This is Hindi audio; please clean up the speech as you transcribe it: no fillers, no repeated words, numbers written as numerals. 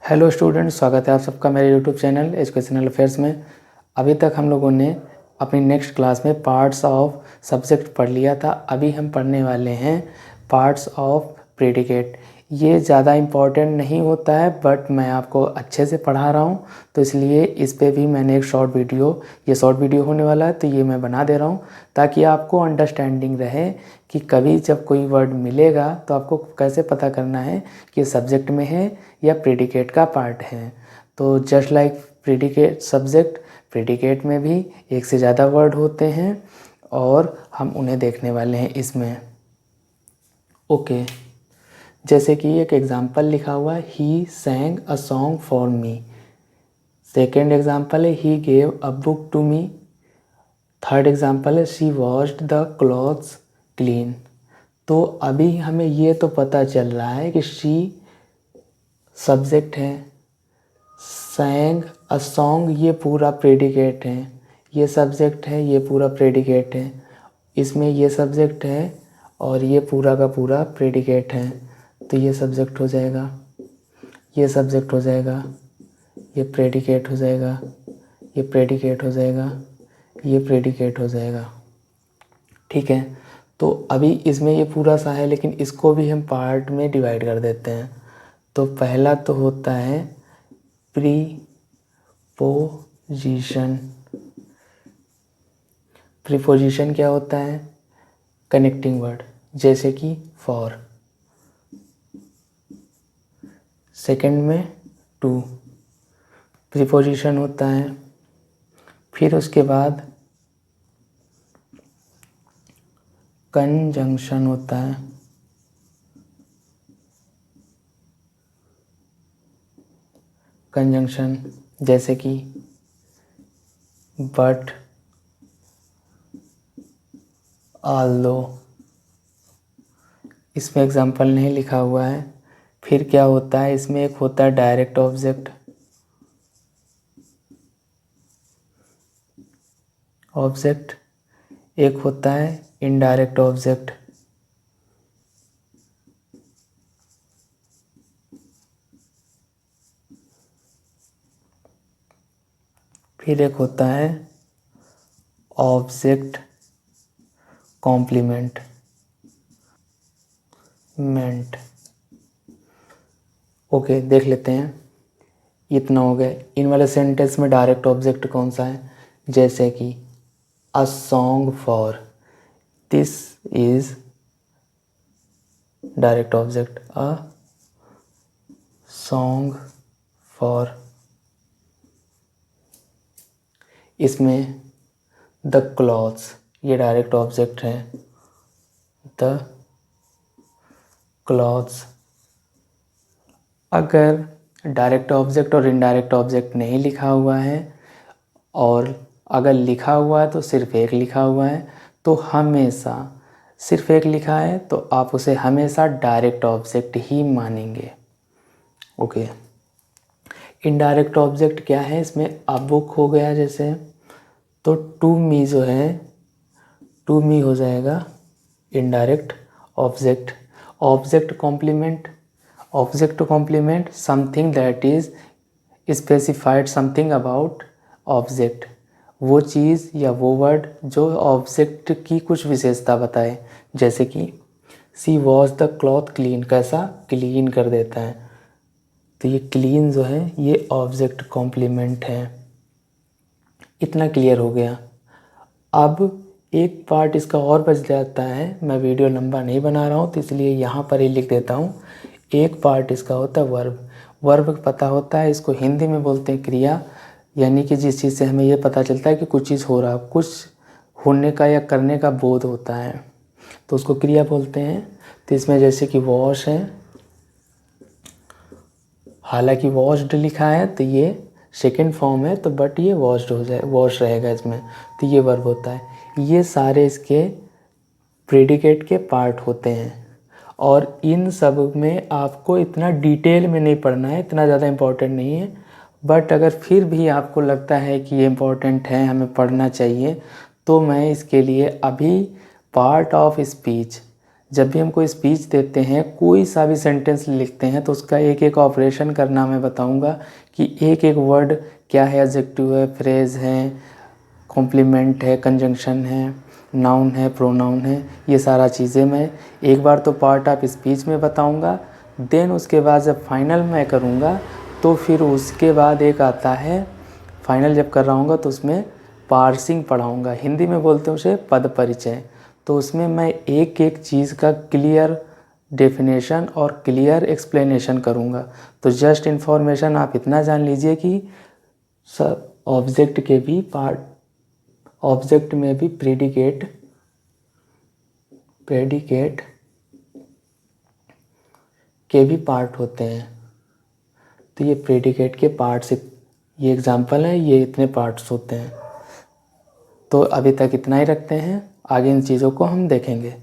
हेलो स्टूडेंट्स, स्वागत है आप सबका मेरे यूट्यूब चैनल एजुकेशनल अफेयर्स में। अभी तक हम लोगों ने अपनी नेक्स्ट क्लास में पार्ट्स ऑफ सब्जेक्ट पढ़ लिया था। अभी हम पढ़ने वाले हैं पार्ट्स ऑफ प्रेडिकेट। ये ज़्यादा इम्पॉर्टेंट नहीं होता है, बट मैं आपको अच्छे से पढ़ा रहा हूँ, तो इसलिए इस पे भी मैंने एक शॉर्ट वीडियो होने वाला है, तो ये मैं बना दे रहा हूँ ताकि आपको अंडरस्टैंडिंग रहे कि कभी जब कोई वर्ड मिलेगा तो आपको कैसे पता करना है कि सब्जेक्ट में है या प्रेडिकेट का पार्ट है। तो just like predicate subject, predicate में भी एक से ज़्यादा वर्ड होते हैं और हम उन्हें देखने वाले हैं इसमें। ओके, जैसे कि एक एग्जांपल लिखा हुआ है, he sang a song for me. Second example है, he gave a book to me. Third example है, she washed the clothes clean. तो अभी हमें ये तो पता चल रहा है कि शी सब्जेक्ट है, सैंग अ सॉन्ग ये पूरा प्रेडिकेट है, ये सब्जेक्ट है, ये पूरा प्रेडिकेट है, इसमें ये सब्जेक्ट है और ये पूरा का पूरा प्रेडिकेट है। तो ये सब्जेक्ट हो जाएगा, ये सब्जेक्ट हो जाएगा, ये प्रेडिकेट हो जाएगा, ये प्रेडिकेट हो जाएगा, ये प्रेडिकेट हो जाएगा। ठीक है, तो अभी इसमें ये पूरा सा है, लेकिन इसको भी हम पार्ट में डिवाइड कर देते हैं। तो पहला तो होता है प्रीपोजिशन। प्रीपोजिशन क्या होता है? कनेक्टिंग वर्ड, जैसे कि फॉर। सेकंड में टू प्रीपोजिशन होता है। फिर उसके बाद कंजंक्शन होता है। कंजंक्शन जैसे कि बट, ऑल्दो। इसमें एग्जाम्पल नहीं लिखा हुआ है। फिर क्या होता है, इसमें एक होता है डायरेक्ट ऑब्जेक्ट, एक होता है इनडायरेक्ट ऑब्जेक्ट। फिर एक होता है ऑब्जेक्ट कॉम्प्लीमेंट मेंट। ओके, देख लेते हैं। इतना हो गया। इन वाले सेंटेंस में डायरेक्ट ऑब्जेक्ट कौन सा है? जैसे कि अ song for, this is direct object, a song for. इसमें द क्लॉथ्स, ये डायरेक्ट ऑब्जेक्ट है, द क्लॉथ्स। अगर डायरेक्ट ऑब्जेक्ट और इनडायरेक्ट ऑब्जेक्ट नहीं लिखा हुआ है, और अगर लिखा हुआ है तो सिर्फ एक लिखा हुआ है, तो हमेशा सिर्फ एक लिखा है तो आप उसे हमेशा डायरेक्ट ऑब्जेक्ट ही मानेंगे। ओके, इनडायरेक्ट ऑब्जेक्ट क्या है? इसमें अ बुक हो गया जैसे, तो टू मी जो है, टू मी हो जाएगा indirect object. Object complement, object complement something that is specified something about object, वो चीज़ या वो वर्ड जो ऑब्जेक्ट की कुछ विशेषता बताए। जैसे कि सी वॉश द क्लॉथ क्लीन, कैसा? क्लीन कर देता है। तो ये क्लीन जो है ये ऑब्जेक्ट कॉम्प्लीमेंट है। इतना क्लियर हो गया। अब एक पार्ट इसका और बच जाता है, मैं वीडियो लंबा नहीं बना रहा हूँ तो इसलिए यहाँ पर ही लिख देता हूँ। एक पार्ट इसका होता है वर्ब। वर्ब पता होता है, इसको हिंदी में बोलते हैं क्रिया, यानी कि जिस चीज़ से हमें ये पता चलता है कि कुछ चीज़ हो रहा, कुछ होने का या करने का बोध होता है, तो उसको क्रिया बोलते हैं। तो इसमें जैसे कि वॉश है, हालांकि वॉश्ड लिखा है तो ये सेकेंड फॉर्म है, तो बट ये वॉश्ड हो जाए, वॉश रहेगा इसमें, तो ये वर्ब होता है। ये सारे इसके प्रेडिकेट के पार्ट होते हैं, और इन सब में आपको इतना डिटेल में नहीं पढ़ना है, इतना ज़्यादा इम्पोर्टेंट नहीं है। बट अगर फिर भी आपको लगता है कि ये इम्पोर्टेंट है, हमें पढ़ना चाहिए, तो मैं इसके लिए अभी पार्ट ऑफ स्पीच, जब भी हम कोई स्पीच देते हैं, कोई सा भी सेंटेंस लिखते हैं, तो उसका एक एक ऑपरेशन करना मैं बताऊंगा कि एक एक वर्ड क्या है, एडजेक्टिव है, फ्रेज है, कॉम्प्लीमेंट है, कंजंक्शन है, नाउन है, प्रोनाउन है, ये सारा चीज़ें मैं एक बार तो पार्ट ऑफ स्पीच में बताऊंगा। देन उसके बाद जब फाइनल मैं करूंगा तो फिर उसके बाद एक आता है, फाइनल जब कर रहा हूँगा तो उसमें पार्सिंग पढ़ाऊँगा, हिंदी में बोलते हैं उसे पद परिचय। तो उसमें मैं एक एक चीज़ का क्लियर डेफिनेशन और क्लियर एक्सप्लेनेशन करूँगा। तो जस्ट इन्फॉर्मेशन आप इतना जान लीजिए कि सब ऑब्जेक्ट के भी पार्ट, ऑब्जेक्ट में भी प्रेडिकेट के भी पार्ट होते हैं। तो ये प्रेडिकेट के पार्ट्स, ये एग्जांपल है, ये इतने पार्ट्स होते हैं। तो अभी तक इतना ही रखते हैं, आगे इन चीज़ों को हम देखेंगे।